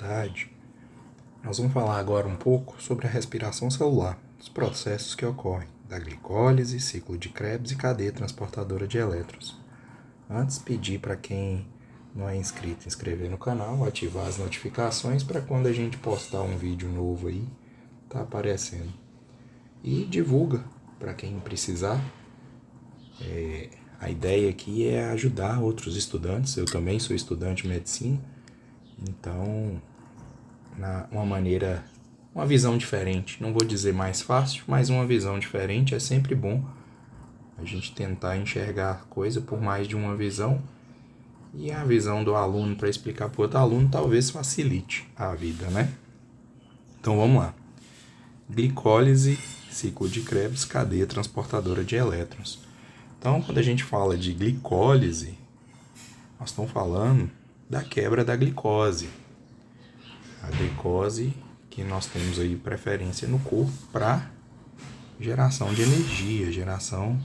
tarde. Nós vamos falar agora um pouco sobre a respiração celular, os processos que ocorrem da glicólise, ciclo de Krebs e cadeia transportadora de elétrons. Antes, pedir para quem não é inscrito, inscrever no canal, ativar as notificações para quando a gente postar um vídeo novo aí, tá aparecendo. E divulga para quem precisar. A ideia aqui é ajudar outros estudantes. Eu também sou estudante de medicina, então uma visão diferente. Não vou dizer mais fácil, mas uma visão diferente é sempre bom. A gente tentar enxergar a coisa por mais de uma visão. E a visão do aluno para explicar para o outro aluno talvez facilite a vida, né? Então vamos lá. Glicólise, ciclo de Krebs, cadeia transportadora de elétrons. Então, quando a gente fala de glicólise, nós estamos falando da quebra da glicose. A glicose que nós temos aí preferência no corpo para geração de energia, geração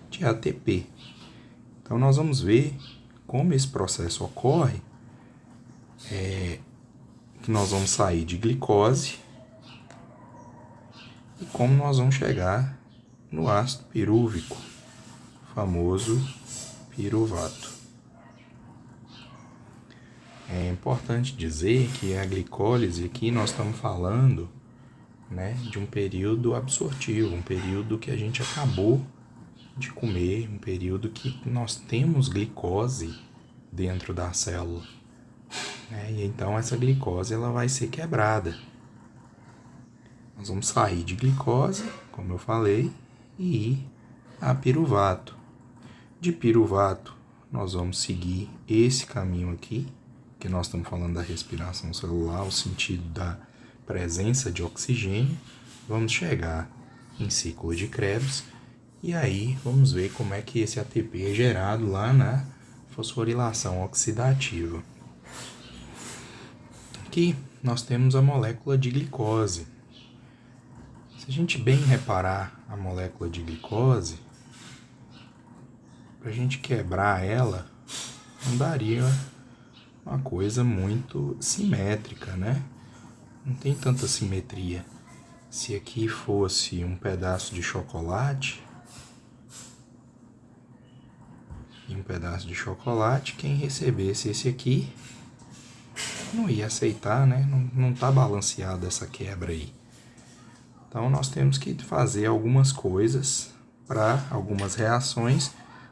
de ATP. Então, nós vamos ver como esse processo ocorre, que nós vamos sair de glicose e como nós vamos chegar no ácido pirúvico, famoso piruvato. É importante dizer que a glicólise aqui nós estamos falando, de um período absortivo, um período que a gente acabou de comer, um período que nós temos glicose dentro da célula. E então essa glicose ela vai ser quebrada. Nós vamos sair de glicose, como eu falei, e ir a piruvato. De piruvato, nós vamos seguir esse caminho aqui, que nós estamos falando da respiração celular, o sentido da presença de oxigênio. Vamos chegar em ciclo de Krebs e aí vamos ver como é que esse ATP é gerado lá na fosforilação oxidativa. Aqui nós temos a molécula de glicose. Se a gente bem reparar a molécula de glicose, para a gente quebrar ela, não daria uma coisa muito simétrica, né? Não tem tanta simetria. Se aqui fosse um pedaço de chocolate e um pedaço de chocolate, quem recebesse esse aqui não ia aceitar, né? Não tá balanceada essa quebra aí. Então nós temos que fazer algumas coisas, algumas reações,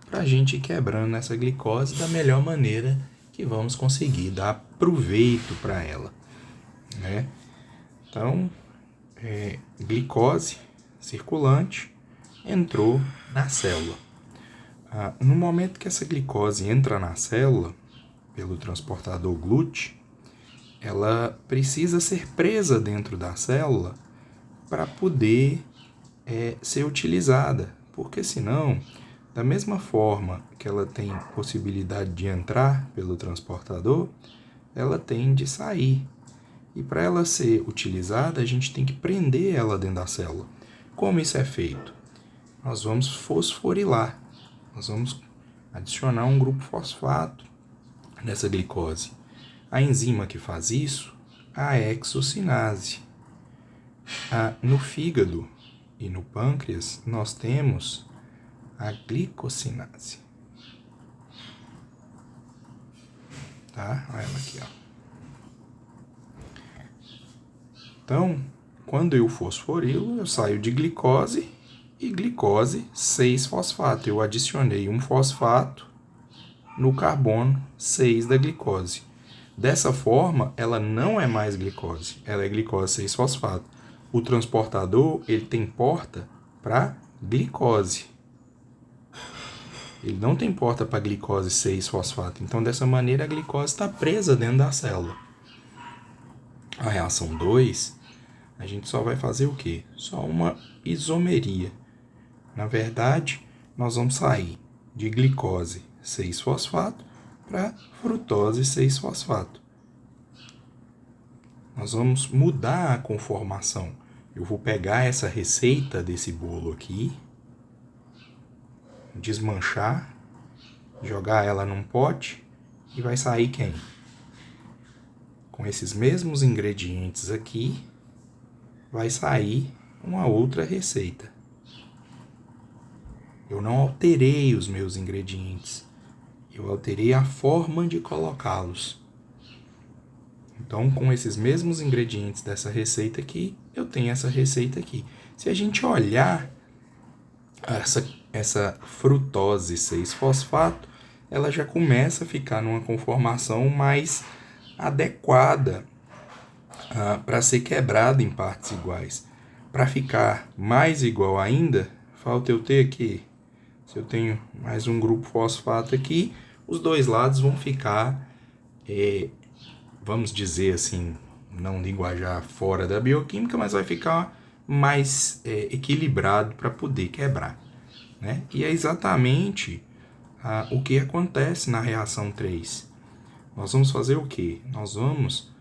para a gente ir quebrando essa glicose da melhor maneira que vamos conseguir dar proveito para ela, né? Então, glicose circulante entrou na célula. No momento que essa glicose entra na célula, pelo transportador GLUT, ela precisa ser presa dentro da célula para poder ser utilizada, porque senão, da mesma forma que ela tem possibilidade de entrar pelo transportador, ela tem de sair. E para ela ser utilizada, a gente tem que prender ela dentro da célula. Como isso é feito? Nós vamos fosforilar. Nós vamos adicionar um grupo fosfato nessa glicose. A enzima que faz isso é a hexocinase. No fígado e no pâncreas, nós temos a glicosinase. Tá? Olha ela aqui, ó. Então, quando eu fosforilo, eu saio de glicose e glicose 6-fosfato. Eu adicionei um fosfato no carbono 6 da glicose. Dessa forma, ela não é mais glicose, ela é glicose 6-fosfato. O transportador, ele tem porta para glicose. Ele não tem porta para glicose 6-fosfato. Então, dessa maneira, a glicose está presa dentro da célula. A reação 2, a gente só vai fazer o quê? Só uma isomeria. Na verdade, nós vamos sair de glicose 6-fosfato para frutose 6-fosfato. Nós vamos mudar a conformação. Eu vou pegar essa receita desse bolo aqui, desmanchar, jogar ela num pote e vai sair quem? com esses mesmos ingredientes aqui, vai sair uma outra receita. Eu não alterei os meus ingredientes. Eu alterei a forma de colocá-los. Então, com esses mesmos ingredientes dessa receita aqui, eu tenho essa receita aqui. Se a gente olhar essa frutose 6-fosfato, ela já começa a ficar numa conformação mais adequada para ser quebrada em partes iguais. Para ficar mais igual ainda, falta eu ter aqui, se eu tenho mais um grupo fosfato aqui, os dois lados vão ficar, vamos dizer assim, não linguajar fora da bioquímica, mas vai ficar mais equilibrado para poder quebrar, né? E é exatamente o que acontece na reação 3. Nós vamos fazer o quê? Nós vamos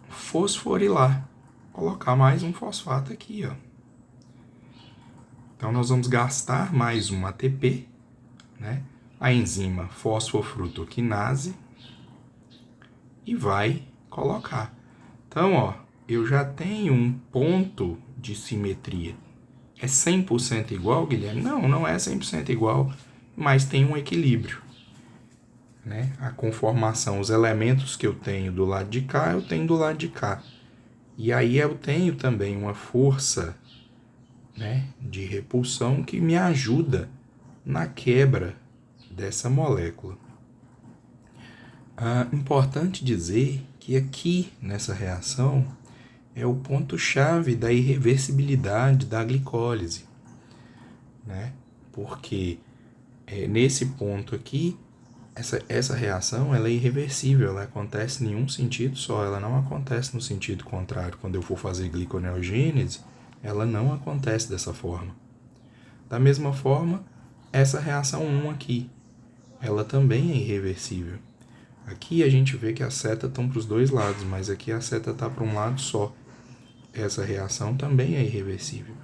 fosforilar, colocar mais um fosfato aqui, ó. Então, nós vamos gastar mais um ATP, né? A enzima fosfofrutoquinase, e vai colocar. Então, ó, eu já tenho um ponto de simetria. É 100% igual, Guilherme? Não, não é 100% igual, mas tem um equilíbrio, né? A conformação, os elementos que eu tenho do lado de cá, eu tenho do lado de cá. E aí eu tenho também uma força, né, de repulsão que me ajuda na quebra dessa molécula. Importante dizer que aqui nessa reação é o ponto-chave da irreversibilidade da glicólise, né? Porque nesse ponto aqui, essa reação ela é irreversível, ela acontece em um sentido só, ela não acontece no sentido contrário. Quando eu for fazer gliconeogênese, ela não acontece dessa forma. Da mesma forma, essa reação 1 aqui, ela também é irreversível. Aqui a gente vê que as setas estão para os dois lados, mas aqui a seta está para um lado só. Essa reação também é irreversível.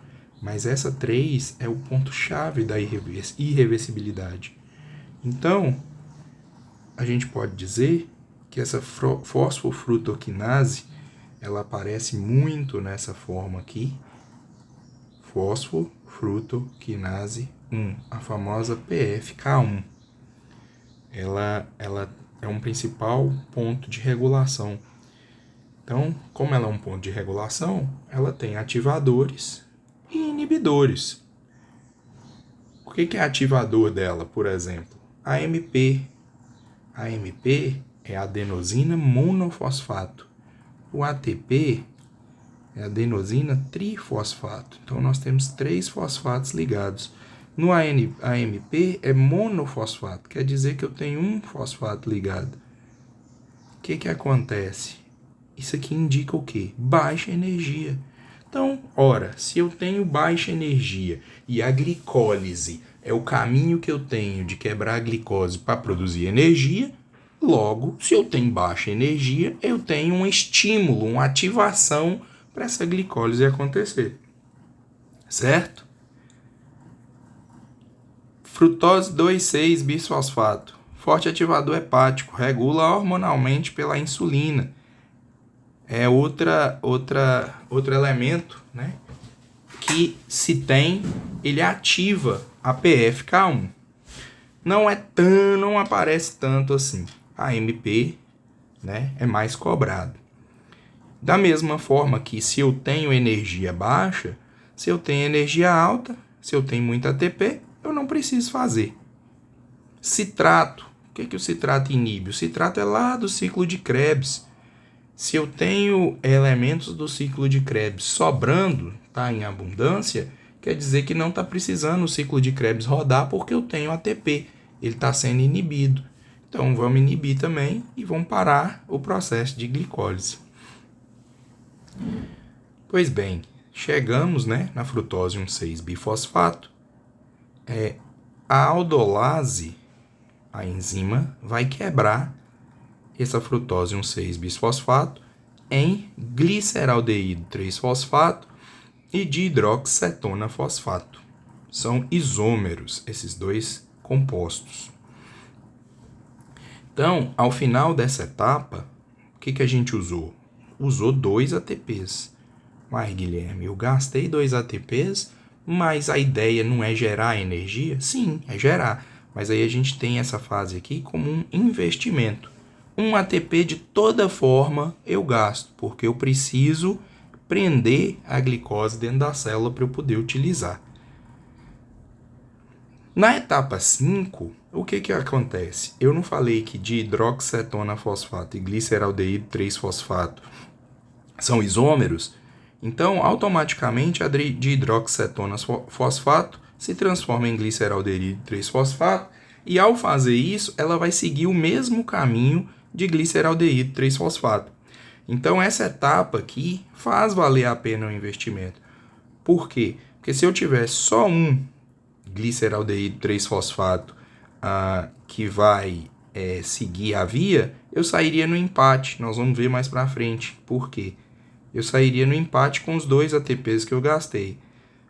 Mas essa 3 é o ponto-chave da irreversibilidade. Então, a gente pode dizer que essa fosfofrutoquinase, ela aparece muito nessa forma aqui, fosfofrutoquinase 1, a famosa PFK1. Ela é um principal ponto de regulação. Então, como ela é um ponto de regulação, ela tem ativadores e inibidores. O que é ativador dela, por exemplo? A AMP. A AMP é adenosina monofosfato. O ATP é adenosina trifosfato. Então, nós temos 3 fosfatos ligados. No AMP é monofosfato, quer dizer que eu tenho um fosfato ligado. O que acontece? Isso aqui indica o quê? Baixa energia. Então, ora, se eu tenho baixa energia e a glicólise é o caminho que eu tenho de quebrar a glicose para produzir energia, logo, se eu tenho baixa energia, eu tenho um estímulo, uma ativação para essa glicólise acontecer. Certo? Frutose 2,6-bisfosfato. Forte ativador hepático, regula hormonalmente pela insulina. É outro elemento, né, que se tem, ele ativa a PFK1. Não aparece tanto assim. A MP, né, é mais cobrado. Da mesma forma que se eu tenho energia baixa, se eu tenho energia alta, se eu tenho muito ATP, eu não preciso fazer. Citrato. O que o citrato inibe? O citrato é lá do ciclo de Krebs. Se eu tenho elementos do ciclo de Krebs sobrando, tá, em abundância, quer dizer que não está precisando o ciclo de Krebs rodar porque eu tenho ATP. Ele está sendo inibido. Então, vamos inibir também e vamos parar o processo de glicólise. Pois bem, chegamos, né, na frutose 1,6-bifosfato. A aldolase, a enzima, vai quebrar essa frutose 1,6-bisfosfato em gliceraldeído 3-fosfato e dihidroxicetona fosfato. São isômeros esses dois compostos. Então, ao final dessa etapa, o que a gente usou? Usou 2 ATPs. Mas, Guilherme, eu gastei 2 ATPs, mas a ideia não é gerar energia? Sim, é gerar. Mas aí a gente tem essa fase aqui como um investimento. Um ATP de toda forma eu gasto, porque eu preciso prender a glicose dentro da célula para eu poder utilizar. Na etapa 5, o que acontece? Eu não falei que dihidroxicetona fosfato e gliceraldeído 3-fosfato são isômeros? Então, automaticamente, a dihidroxicetona fosfato se transforma em gliceraldeído 3-fosfato e, ao fazer isso, ela vai seguir o mesmo caminho de gliceraldeído 3-fosfato. Então, essa etapa aqui faz valer a pena o investimento. Por quê? Porque se eu tivesse só um gliceraldeído 3-fosfato que vai seguir a via, eu sairia no empate. Nós vamos ver mais para frente. Por quê? Eu sairia no empate com os 2 ATPs que eu gastei.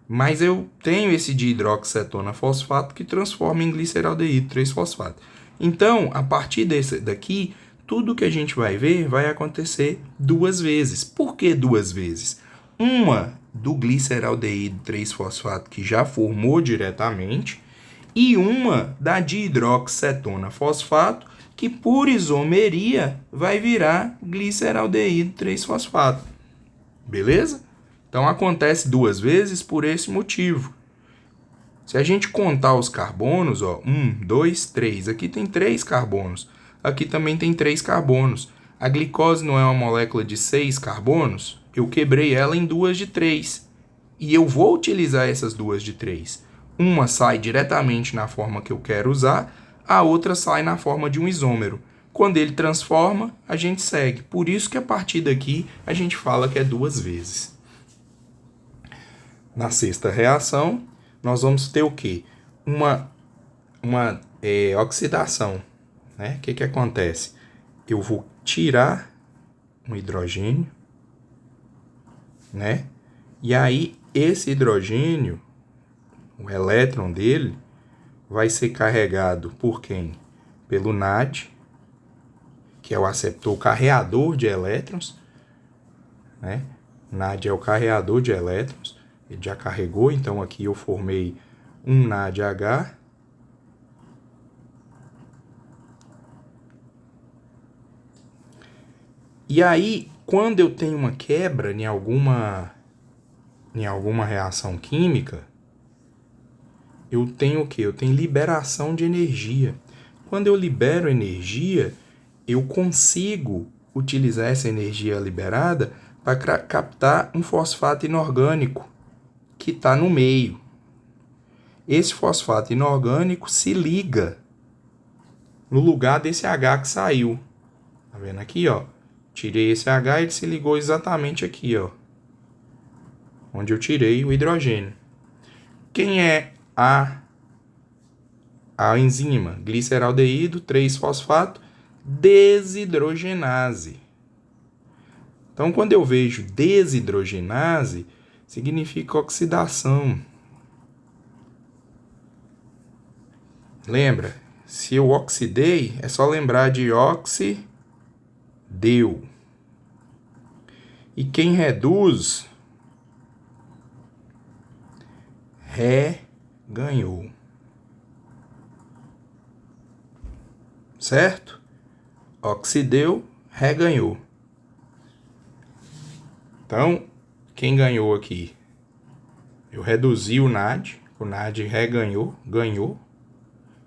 Mas eu tenho esse dihidroxicetona fosfato que transforma em gliceraldeído 3-fosfato. Então, a partir desse daqui, tudo que a gente vai ver vai acontecer 2 vezes. Por que 2 vezes? Uma do gliceraldeído 3-fosfato que já formou diretamente e uma da dihidroxicetona fosfato que por isomeria vai virar gliceraldeído 3-fosfato. Beleza? Então acontece 2 vezes por esse motivo. Se a gente contar os carbonos, 1, 2, 3, aqui tem 3 carbonos, aqui também tem 3 carbonos. A glicose não é uma molécula de 6 carbonos? Eu quebrei ela em 2 de 3. E eu vou utilizar essas 2 de 3. Uma sai diretamente na forma que eu quero usar, a outra sai na forma de um isômero. Quando ele transforma, a gente segue. Por isso que a partir daqui a gente fala que é 2 vezes. Na sexta reação, nós vamos ter o quê? Uma oxidação. Né? O que acontece? Eu vou tirar um hidrogênio, né? E aí esse hidrogênio, o elétron dele, vai ser carregado por quem? Pelo NAD, que é o aceptor carreador de elétrons, né? NAD é o carreador de elétrons, ele já carregou, então aqui eu formei um NADH. E aí, quando eu tenho uma quebra em alguma reação química, eu tenho o quê? Eu tenho liberação de energia. Quando eu libero energia, eu consigo utilizar essa energia liberada para captar um fosfato inorgânico que está no meio. Esse fosfato inorgânico se liga no lugar desse H que saiu. Tá vendo aqui, ó? Tirei esse H e ele se ligou exatamente aqui, ó. Onde eu tirei o hidrogênio. Quem é a enzima? Gliceraldeído 3-fosfato desidrogenase. Então, quando eu vejo desidrogenase, significa oxidação. Lembra? Se eu oxidei, é só lembrar de oxideu. E quem reduz, ganhou. Certo? Oxideu, ganhou. Então, quem ganhou aqui? Eu reduzi o NAD ganhou.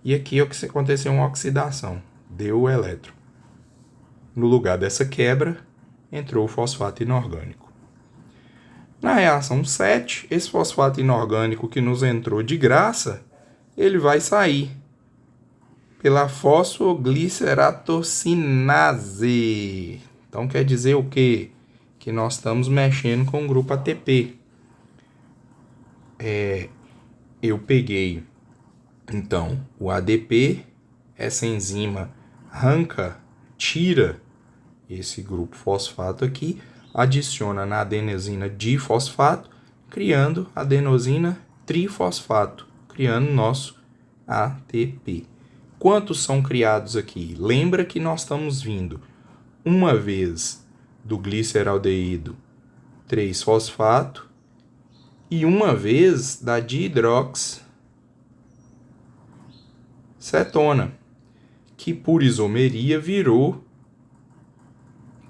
E aqui aconteceu uma oxidação, deu o elétron. No lugar dessa quebra, entrou o fosfato inorgânico. Na reação 7, esse fosfato inorgânico que nos entrou de graça, ele vai sair pela fosfogliceratocinase. Então quer dizer o quê? Que nós estamos mexendo com o grupo ATP. Eu peguei, então, o ADP, essa enzima tira esse grupo fosfato aqui, adiciona na adenosina difosfato, criando adenosina trifosfato, criando nosso ATP. Quantos são criados aqui? Lembra que nós estamos vindo uma vez do gliceraldeído 3-fosfato e uma vez da dihidroxicetona, que por isomeria virou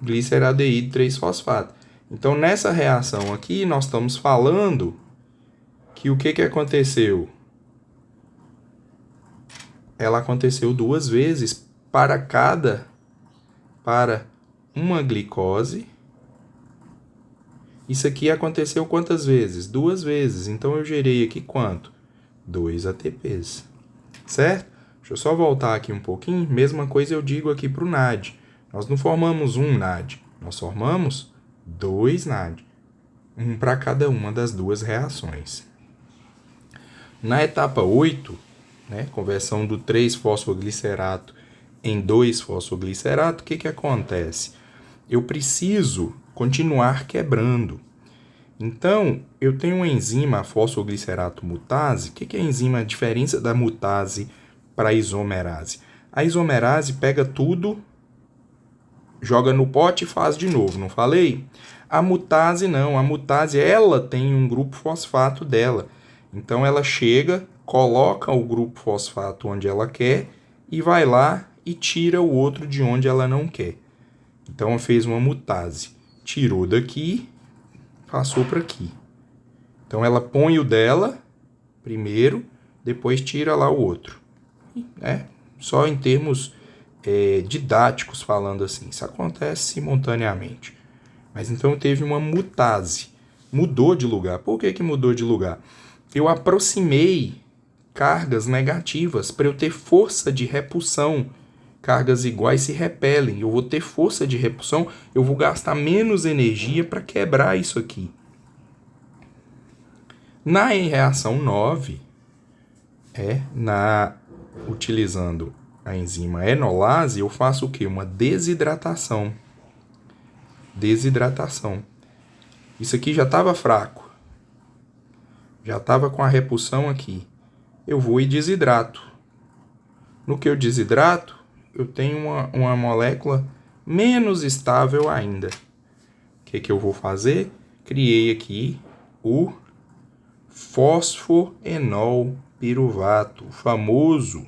gliceraldeído 3-fosfato. Então, nessa reação aqui, nós estamos falando que o que aconteceu? Ela aconteceu 2 vezes para uma glicose. Isso aqui aconteceu quantas vezes? 2 vezes. Então, eu gerei aqui quanto? 2 ATPs. Certo? Deixa eu só voltar aqui um pouquinho. Mesma coisa eu digo aqui para o NAD. Nós não formamos um NAD. Nós formamos 2 NAD. Um para cada uma das 2 reações. Na etapa 8, conversão do 3-fosfoglicerato em 2-fosfoglicerato, o que acontece? Eu preciso continuar quebrando. Então, eu tenho uma enzima, a fosfoglicerato mutase. O que é a enzima? A diferença da mutase para a isomerase. A isomerase pega tudo, joga no pote e faz de novo, não falei? A mutase não. A mutase, ela tem um grupo fosfato dela. Então, ela chega, coloca o grupo fosfato onde ela quer e vai lá e tira o outro de onde ela não quer. Então, ela fez uma mutase. Tirou daqui, passou para aqui. Então, ela põe o dela primeiro, depois tira lá o outro. Só em termos didáticos falando assim. Isso acontece simultaneamente. Mas, então, teve uma mutase. Mudou de lugar. Por que mudou de lugar? Eu aproximei cargas negativas para eu ter força de repulsão. Cargas iguais se repelem. Eu vou ter força de repulsão, eu vou gastar menos energia para quebrar isso aqui. Na reação 9, utilizando a enzima enolase, eu faço o quê? Uma desidratação. Isso aqui já estava fraco. Já estava com a repulsão aqui. Eu vou e desidrato. No que eu desidrato, eu tenho uma molécula menos estável ainda. O que eu vou fazer? Criei aqui o fosfoenol piruvato, o famoso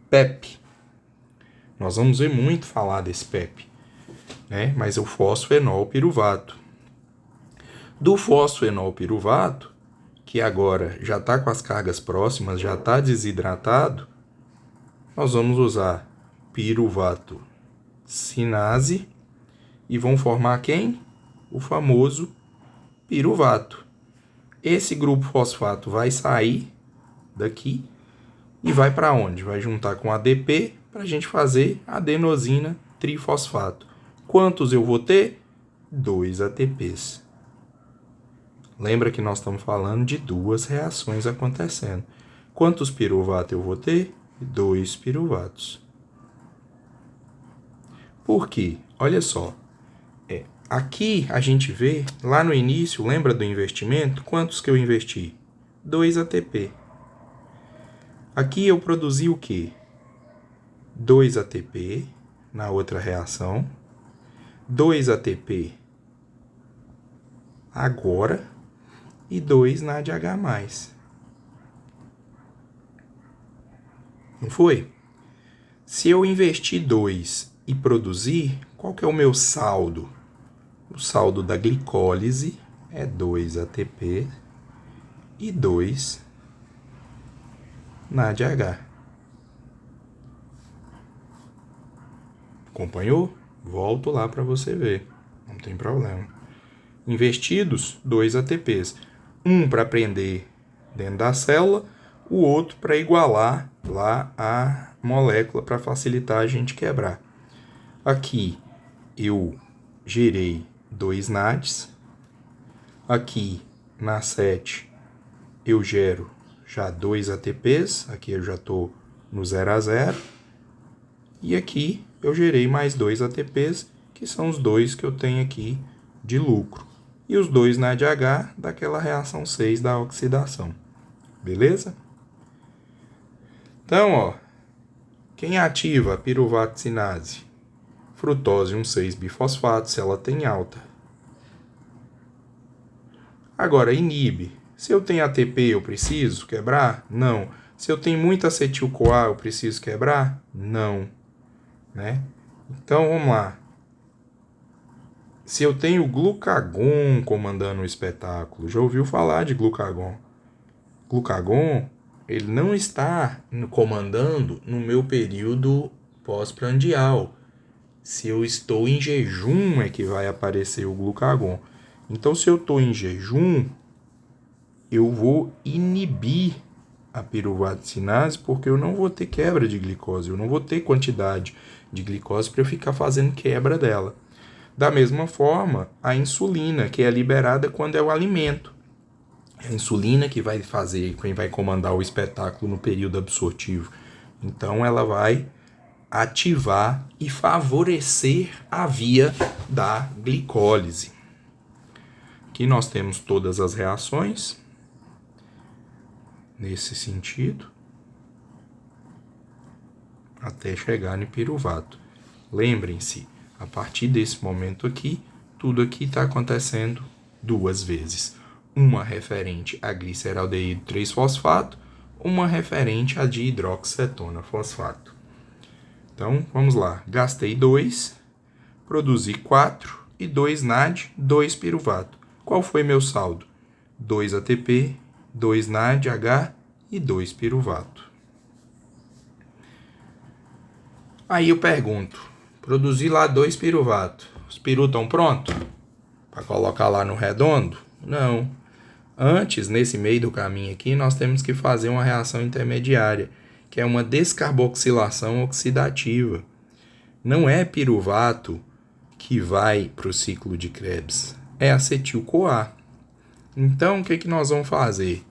PEP. Nós vamos ver muito falar desse PEP, mas é o fosfoenol piruvato. Do fosfoenol piruvato, que agora já está com as cargas próximas, já está desidratado, nós vamos usar piruvato cinase e vão formar quem? O famoso piruvato. Esse grupo fosfato vai sair daqui e vai para onde? Vai juntar com ADP para a gente fazer adenosina trifosfato. Quantos eu vou ter? 2 ATPs. Lembra que nós estamos falando de 2 reações acontecendo. Quantos piruvatos eu vou ter? 2 piruvatos. Por quê? Olha só. Aqui a gente vê, lá no início, lembra do investimento? Quantos que eu investi? 2 ATP. Aqui eu produzi o quê? 2 ATP na outra reação. 2 ATP agora. E 2 na ADH+. Não foi? Se eu investir 2 e produzir, qual que é o meu saldo? O saldo da glicólise é 2 ATP e 2 na ADH. Acompanhou? Volto lá para você ver. Não tem problema. Investidos, 2 ATPs. Um para prender dentro da célula, o outro para igualar lá a molécula para facilitar a gente quebrar. Aqui eu gerei 2 NADs. Aqui na 7 eu gero já 2 ATPs. Aqui eu já estou no 0 a 0. E aqui eu gerei mais 2 ATPs, que são os 2 que eu tenho aqui de lucro. E os 2 na ADH daquela reação 6 da oxidação. Beleza? Então, Quem ativa a piruvaticinase? Frutose 1,6-bifosfato, se ela tem alta. Agora, inibe. Se eu tenho ATP, eu preciso quebrar? Não. Se eu tenho muito acetil-CoA, eu preciso quebrar? Não. Né? Então, vamos lá. Se eu tenho glucagon comandando o espetáculo, já ouviu falar de glucagon? Glucagon, ele não está comandando no meu período pós-prandial. Se eu estou em jejum é que vai aparecer o glucagon. Então, se eu estou em jejum, eu vou inibir a piruvaticinase porque eu não vou ter quebra de glicose, eu não vou ter quantidade de glicose para eu ficar fazendo quebra dela. Da mesma forma, a insulina, que é liberada quando é o alimento. É a insulina que vai fazer, quem vai comandar o espetáculo no período absortivo. Então, ela vai ativar e favorecer a via da glicólise. Aqui nós temos todas as reações nesse sentido, até chegar no piruvato. Lembrem-se, a partir desse momento aqui, tudo aqui está acontecendo duas vezes. Uma referente a gliceraldeído 3-fosfato, uma referente a dihidroxicetona fosfato. Então, vamos lá. Gastei 2, produzi 4 e 2 NAD, 2 piruvato. Qual foi meu saldo? 2 ATP, 2 NADH e 2 piruvato. Aí eu pergunto, produzi lá 2 piruvato. Os pirus estão prontos para colocar lá no redondo? Não. Antes, nesse meio do caminho aqui, nós temos que fazer uma reação intermediária, que é uma descarboxilação oxidativa. Não é piruvato que vai para o ciclo de Krebs, é acetil-CoA. Então, o que nós vamos fazer?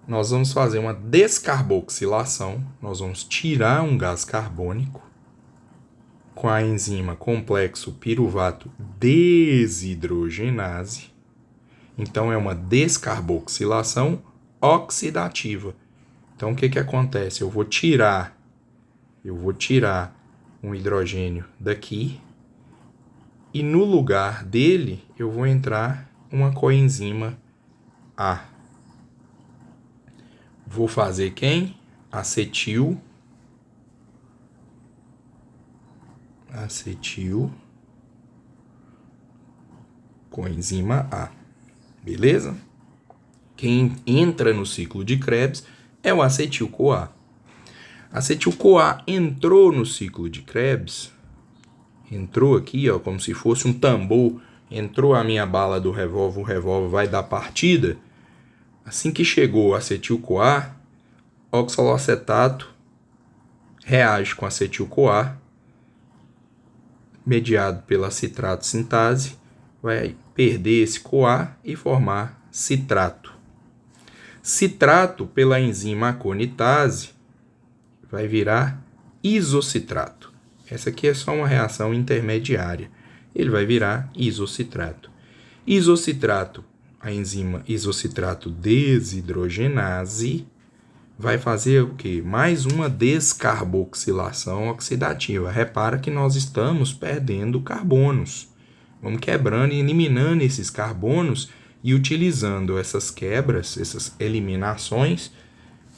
Nós vamos fazer uma descarboxilação, nós vamos tirar um gás carbônico com a enzima complexo piruvato desidrogenase. Então, é uma descarboxilação oxidativa. Então, o que acontece? Eu vou tirar um hidrogênio daqui e no lugar dele eu vou entrar uma coenzima A. Vou fazer quem? Acetil coenzima A. Beleza? Quem entra no ciclo de Krebs é o acetil-CoA. Acetil-CoA entrou no ciclo de Krebs, entrou aqui, ó, como se fosse um tambor, entrou a minha bala do revólver, o revólver vai dar partida. Assim que chegou o acetil-CoA, oxalocetato reage com acetil-CoA, mediado pela citrato sintase, vai perder esse CoA e formar citrato. Citrato, pela enzima aconitase, vai virar isocitrato. Essa aqui é só uma reação intermediária. Ele vai virar isocitrato. Isocitrato, a enzima isocitrato desidrogenase, vai fazer o quê? Mais uma descarboxilação oxidativa. Repara que nós estamos perdendo carbonos. Vamos quebrando e eliminando esses carbonos e utilizando essas quebras, essas eliminações,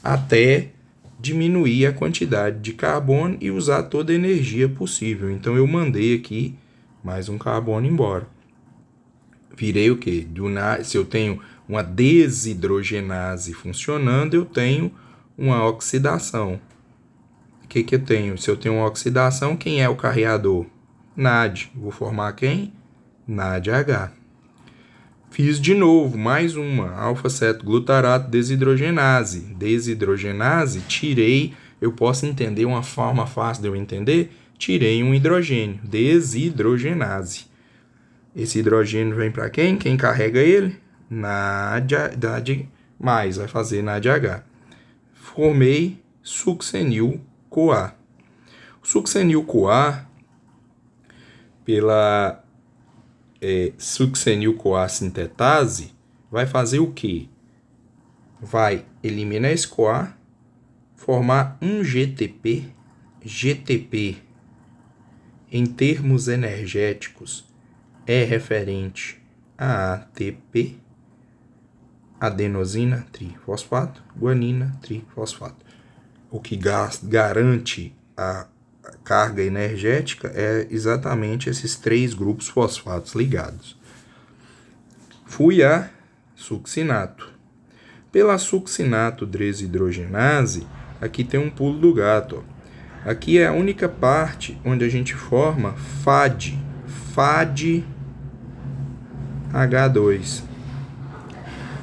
até diminuir a quantidade de carbono e usar toda a energia possível. Então, eu mandei aqui mais um carbono embora. Virei o quê? Se eu tenho uma desidrogenase funcionando, eu tenho uma oxidação. O que eu tenho? Se eu tenho uma oxidação, quem é o carreador? NAD. Vou formar quem? NADH. Fiz de novo, mais uma, alfa-cetoglutarato desidrogenase. Desidrogenase, tirei, eu posso entender uma forma fácil de eu entender? Tirei um hidrogênio, desidrogenase. Esse hidrogênio vem para quem? Quem carrega ele? NAD+, vai fazer NADH. Formei succinil-CoA. O succinil-CoA, pela succinil-CoA sintetase, vai fazer o quê? Vai eliminar esse CoA, formar um GTP GTP, em termos energéticos, é referente a ATP, adenosina trifosfato, guanina trifosfato. O que garante a carga energética é exatamente esses 3 grupos fosfatos ligados. Fui a succinato. Pela succinato desidrogenase, aqui tem um pulo do gato. Ó. Aqui é a única parte onde a gente forma FAD, FAD-H2.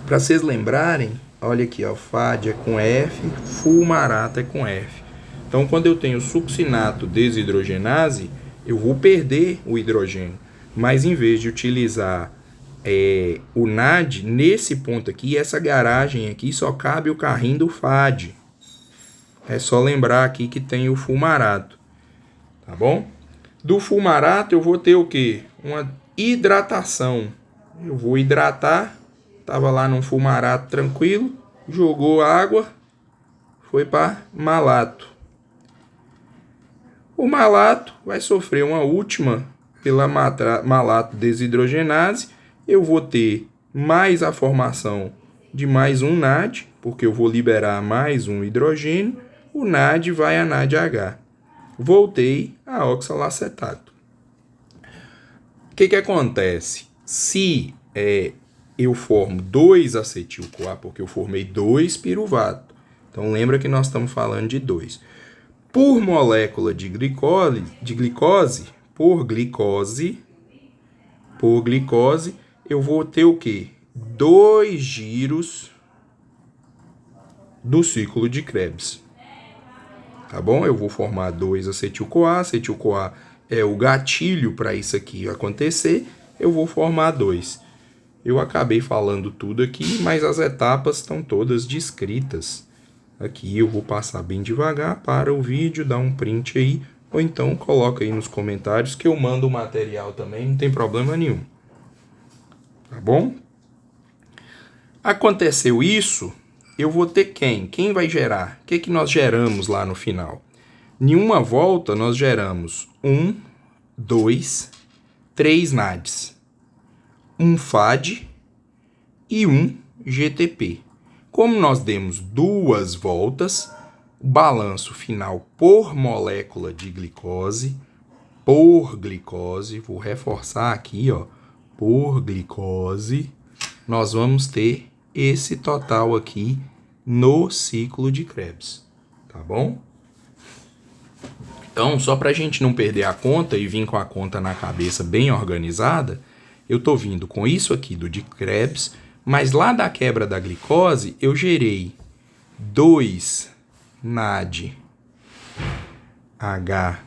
Para vocês lembrarem, olha aqui, ó, FAD é com F, fulmarato é com F. Então, quando eu tenho succinato desidrogenase, eu vou perder o hidrogênio. Mas, em vez de utilizar o NAD, nesse ponto aqui, essa garagem aqui, só cabe o carrinho do FAD. É só lembrar aqui que tem o fulmarato. Tá bom? Do fulmarato, eu vou ter o quê? Uma hidratação. Eu vou hidratar. Tava lá num fulmarato tranquilo. Jogou água. Foi para malato. O malato vai sofrer uma última pela malato desidrogenase. Eu vou ter mais a formação de mais um NAD, porque eu vou liberar mais um hidrogênio. O NAD vai a NADH. Voltei a oxalacetato. O que acontece? Se eu formo 2 acetil-CoA, porque eu formei 2 piruvato. Então, lembra que nós estamos falando de 2. Por molécula de glicose, por glicose, eu vou ter o quê? 2 giros do ciclo de Krebs. Tá bom? Eu vou formar 2 acetil-CoA. Acetil-CoA é o gatilho para isso aqui acontecer. Eu vou formar 2. Eu acabei falando tudo aqui, mas as etapas estão todas descritas. Aqui eu vou passar bem devagar para o vídeo, dar um print aí, ou então coloca aí nos comentários que eu mando o material também, não tem problema nenhum. Tá bom? Aconteceu isso, eu vou ter quem? Quem vai gerar? O que nós geramos lá no final? Em uma volta, nós geramos 1, 2, 3 NADs, um FAD e um GTP. Como nós demos 2 voltas, o balanço final por molécula de glicose, vou reforçar aqui, ó, por glicose, nós vamos ter esse total aqui no ciclo de Krebs, tá bom? Então, só para a gente não perder a conta e vir com a conta na cabeça bem organizada, eu tô vindo com isso aqui do de Krebs, mas lá da quebra da glicose, eu gerei 2 NAD H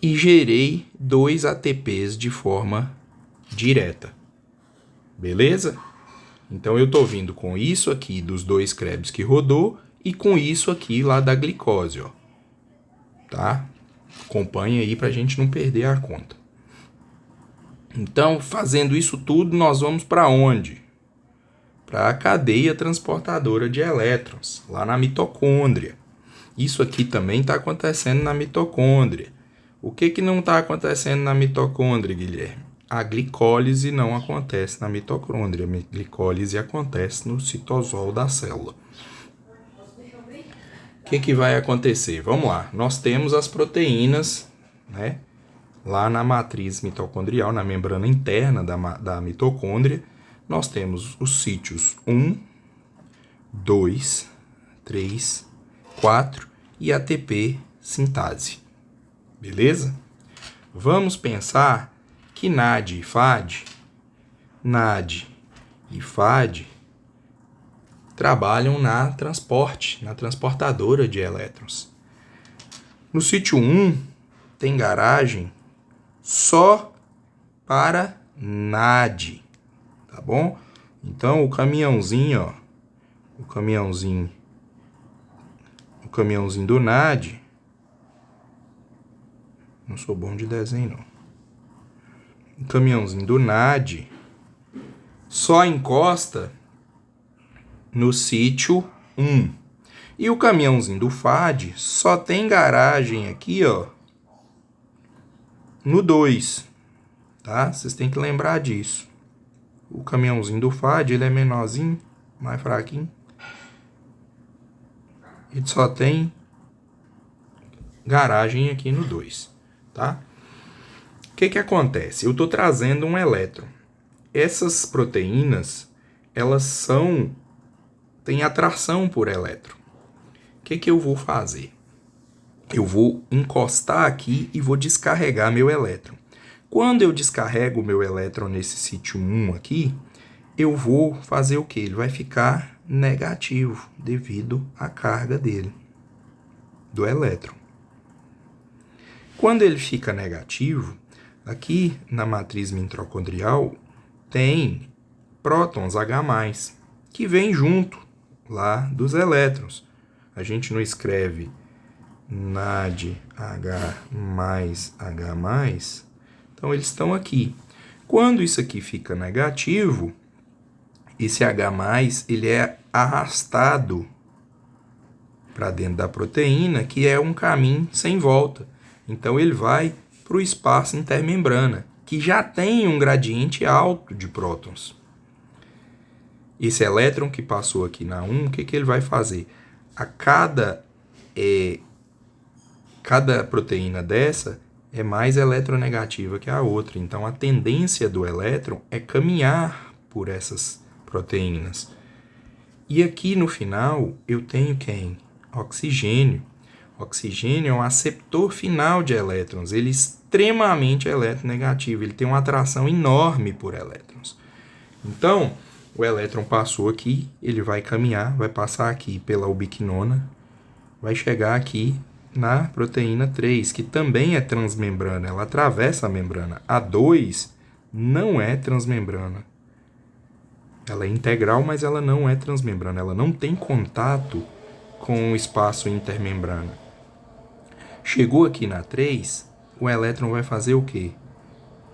e gerei 2 ATPs de forma direta. Beleza? Então, eu estou vindo com isso aqui dos 2 Krebs que rodou e com isso aqui lá da glicose, ó. Tá? Acompanha aí para a gente não perder a conta. Então, fazendo isso tudo, nós vamos para onde? Para a cadeia transportadora de elétrons, lá na mitocôndria. Isso aqui também está acontecendo na mitocôndria. O que não está acontecendo na mitocôndria, Guilherme? A glicólise não acontece na mitocôndria. A glicólise acontece no citosol da célula. O que vai acontecer? Vamos lá. Nós temos as proteínas, né? Lá na matriz mitocondrial, na membrana interna da mitocôndria, nós temos os sítios 1, 2, 3, 4 e ATP sintase. Beleza? Vamos pensar que NAD e FAD trabalham na transportadora de elétrons. No sítio 1 tem garagem só para NAD, tá bom? Então o caminhãozinho, ó, o caminhãozinho do NAD, não sou bom de desenho não. O caminhãozinho do NAD só encosta no sítio 1. E o caminhãozinho do FAD só tem garagem aqui, ó, no 2, tá? Vocês têm que lembrar disso. O caminhãozinho do FAD, ele é menorzinho, mais fraquinho. Ele só tem garagem aqui no 2, tá? O que acontece? Eu estou trazendo um elétron. Essas proteínas, elas têm atração por elétron. O que eu vou fazer? Eu vou encostar aqui e vou descarregar meu elétron. Quando eu descarrego o meu elétron nesse sítio 1 aqui, eu vou fazer o quê? Ele vai ficar negativo devido à carga dele, do elétron. Quando ele fica negativo, aqui na matriz mitocondrial tem prótons H+, que vem junto lá dos elétrons. A gente não escreve NAD H+, H+, então eles estão aqui. Quando isso aqui fica negativo, esse H+, ele é arrastado para dentro da proteína, que é um caminho sem volta. Então ele vai para o espaço intermembrana, que já tem um gradiente alto de prótons. Esse elétron que passou aqui na 1, o que ele vai fazer? A cada proteína dessa é mais eletronegativa que a outra. Então a tendência do elétron é caminhar por essas proteínas. E aqui no final eu tenho quem? Oxigênio. Oxigênio é um aceptor final de elétrons. Ele é extremamente eletronegativo. Ele tem uma atração enorme por elétrons. Então, o elétron passou aqui, ele vai caminhar, vai passar aqui pela ubiquinona, vai chegar aqui na proteína 3, que também é transmembrana. Ela atravessa a membrana. A 2 não é transmembrana. Ela é integral, mas ela não é transmembrana. Ela não tem contato com o espaço intermembrana. Chegou aqui na 3, o elétron vai fazer o quê?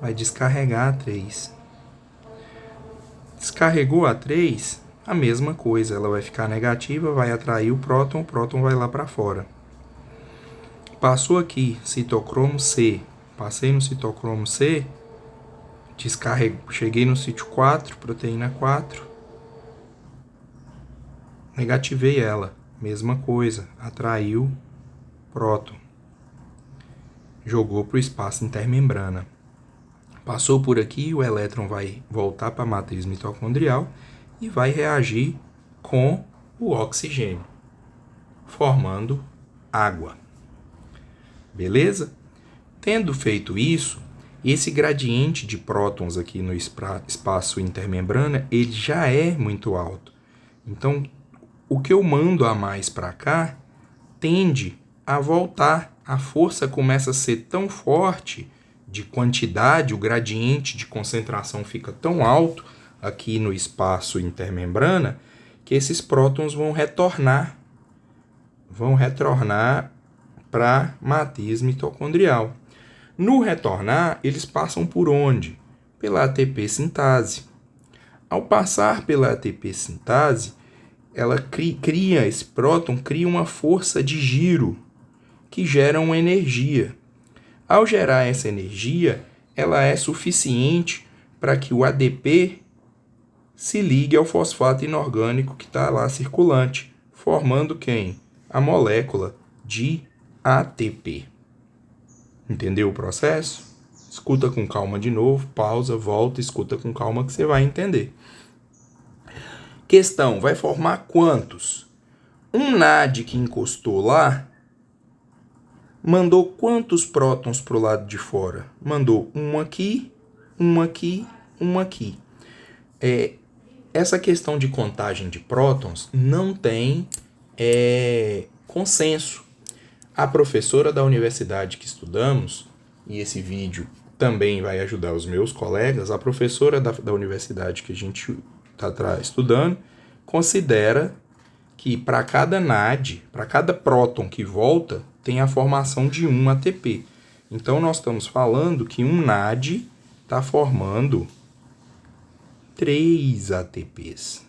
Vai descarregar a 3. Descarregou a 3, a mesma coisa. Ela vai ficar negativa, vai atrair o próton vai lá para fora. Passou aqui, citocromo C. Passei no citocromo C, cheguei no sítio 4, proteína 4. Negativei ela, mesma coisa, atraiu próton. Jogou para o espaço intermembrana. Passou por aqui, o elétron vai voltar para a matriz mitocondrial e vai reagir com o oxigênio, formando água. Beleza? Tendo feito isso, esse gradiente de prótons aqui no espaço intermembrana, ele já é muito alto. Então, o que eu mando a mais para cá tende a voltar. A força começa a ser tão forte de quantidade, o gradiente de concentração fica tão alto aqui no espaço intermembrana, que esses prótons vão retornar para a matriz mitocondrial. No retornar, eles passam por onde? Pela ATP sintase. Ao passar pela ATP sintase, ela esse próton cria uma força de giro que gera uma energia. Ao gerar essa energia, ela é suficiente para que o ADP se ligue ao fosfato inorgânico que está lá circulante, formando quem? A molécula de ATP. Entendeu o processo? Escuta com calma de novo, pausa, volta, escuta com calma que você vai entender. Questão, vai formar quantos? Um NAD que encostou lá mandou quantos prótons para o lado de fora? Mandou um aqui, um aqui, um aqui. Essa questão de contagem de prótons não tem consenso. A professora da universidade que estudamos, e esse vídeo também vai ajudar os meus colegas, a professora da universidade que a gente está estudando, considera que para cada NAD, para cada próton que volta, tem a formação de um ATP. Então, nós estamos falando que um NAD está formando 3 ATPs.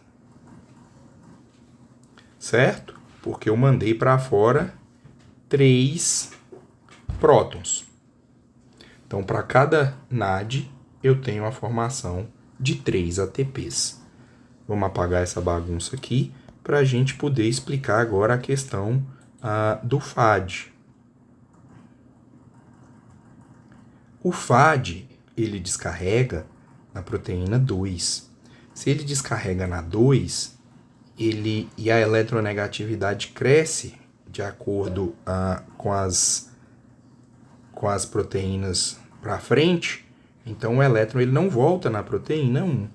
Certo? porque eu mandei para fora 3 prótons. Então, para cada NAD, eu tenho a formação de 3 ATPs. Vamos apagar essa bagunça aqui para a gente poder explicar agora a questão do FAD. O FAD, ele descarrega na proteína 2. Se ele descarrega na 2, e a eletronegatividade cresce de acordo com as proteínas para frente, então o elétron ele não volta na proteína 1.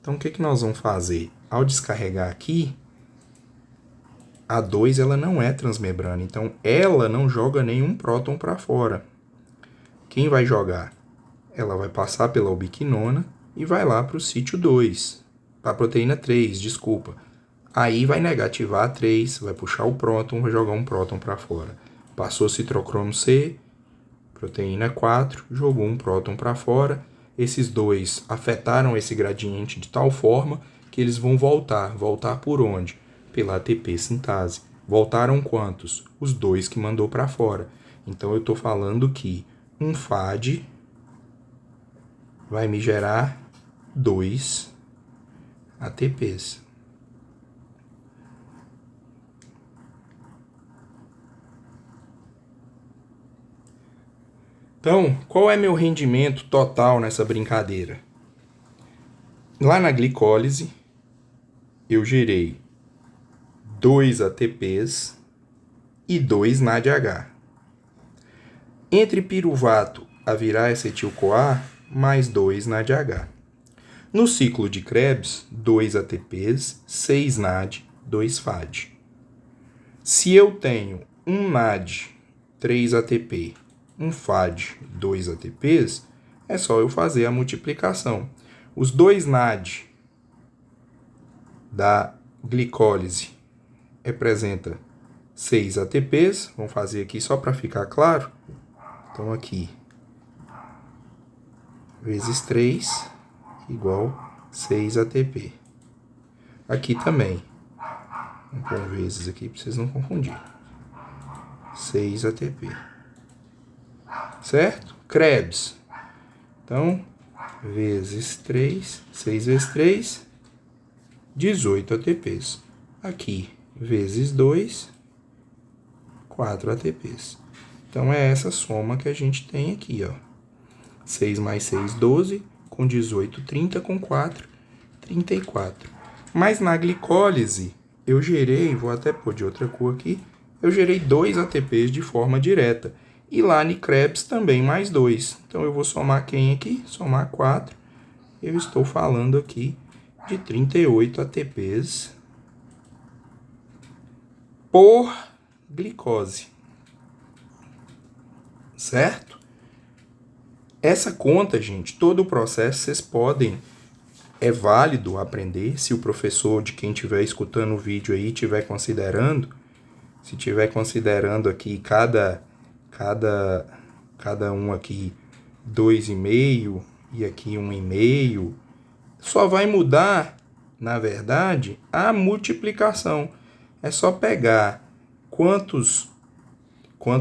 Então o que nós vamos fazer? Ao descarregar aqui, a 2 ela não é transmembrana, então ela não joga nenhum próton para fora. Quem vai jogar? Ela vai passar pela ubiquinona e vai lá para o sítio 2, para a proteína 3, desculpa. Aí vai negativar a 3, vai puxar o próton, vai jogar um próton para fora. Passou citocromo C, proteína 4, jogou um próton para fora. Esses dois afetaram esse gradiente de tal forma que eles vão voltar. Voltar por onde? Pela ATP sintase. Voltaram quantos? Os 2 que mandou para fora. Então eu estou falando que um FAD vai me gerar 2 ATPs. Então, qual é meu rendimento total nessa brincadeira? Lá na glicólise, eu gerei 2 ATPs e 2 NADH. Entre piruvato a virar acetil-CoA, mais 2 NADH. No ciclo de Krebs, 2 ATPs, 6 NAD, 2 FAD. Se eu tenho um NAD, 3 ATP, um FAD, 2 ATPs, é só eu fazer a multiplicação. Os 2 NAD da glicólise representa 6 ATPs. Vamos fazer aqui só para ficar claro. Então, aqui, vezes 3, igual 6 ATP. Aqui também. Vamos pôr vezes aqui para vocês não confundirem. 6 ATP. Certo? Krebs. Então, vezes 3, 6 vezes 3, 18 ATPs. Aqui, vezes 2, 4 ATPs. Então, é essa soma que a gente tem aqui, ó. 6 mais 6, 12, com 18, 30, com 4, 34. Mas na glicólise, eu gerei, vou até pôr de outra cor aqui, eu gerei 2 ATPs de forma direta. E lá no Krebs também mais 2. Então, eu vou somar quem aqui? Somar 4. Eu estou falando aqui de 38 ATPs por glicose. Certo? Essa conta, gente, todo o processo vocês podem, é válido aprender, se o professor de quem estiver escutando o vídeo aí estiver considerando, se estiver considerando aqui cada um aqui 2,5 e aqui 1,5, só vai mudar, na verdade, a multiplicação. É só pegar quantos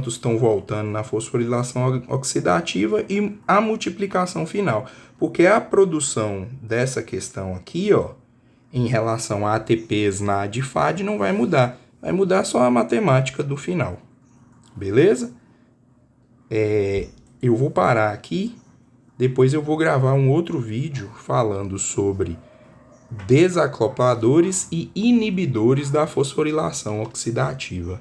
estão voltando na fosforilação oxidativa e a multiplicação final. Porque a produção dessa questão aqui, ó, em relação a ATPs, NAD e FAD, não vai mudar. Vai mudar só a matemática do final. Beleza? Eu vou parar aqui, depois eu vou gravar um outro vídeo falando sobre desacopladores e inibidores da fosforilação oxidativa.